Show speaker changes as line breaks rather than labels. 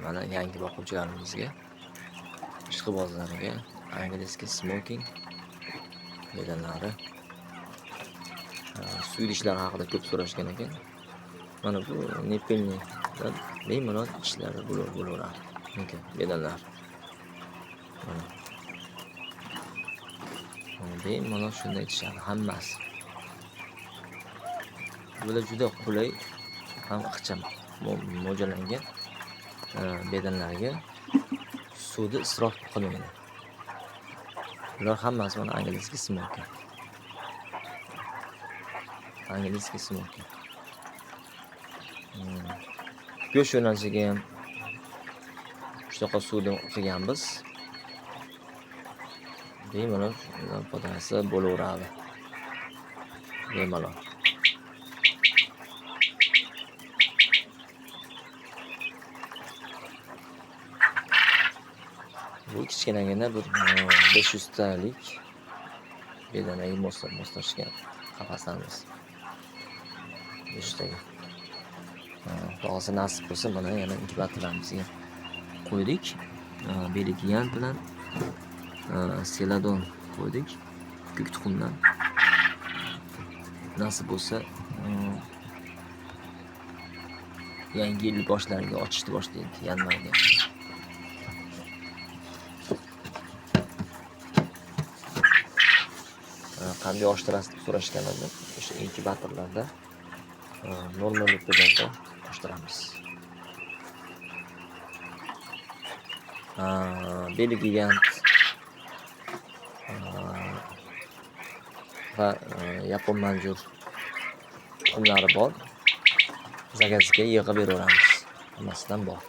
Mana yangi boquvchilarimizga, ishqibozlariga angliyskiy smoking deganlari. Swedishlar haqida ko'p so'rashgan ekan. Mana bu nepelnidan bemalol ishlari bo'laveradi. Mumkin deganlar. Mana. Bemalol shunday aytishadi hammasi. Bular juda qulay ham ixcham mo'ljallangan bedanlarga suvni isrof qilmaydi. Bular hammasi mana angliyskiy smoking. Angliyskiy smoking. Go'sht yo'nalishiga ham shunaqa suvni qilganmiz. Bemalol foydasi bo'laveradi. Bemalol. Bu kichkinagina bir 500 talik bedanaga moslashgan qafaslarimiz. 5 taga. Xudosi nasib bo'lsa mana yana inkubatorlarimizga qo'ydik. Belgian bilan Celadon qo'ydik. Ko'k tuxumdan. Nasib bo'lsa yangi yil boshlariga ochishni boshlaydi yanvarda. Qanday oshtirasiz deb so'rashganlarda o'sha inkubatorlarda normal deganda oshtiramiz. Belgian va yapon manjur tuxumlari bor. Zakazga yig'ib beraveramiz. Hammasidan bor.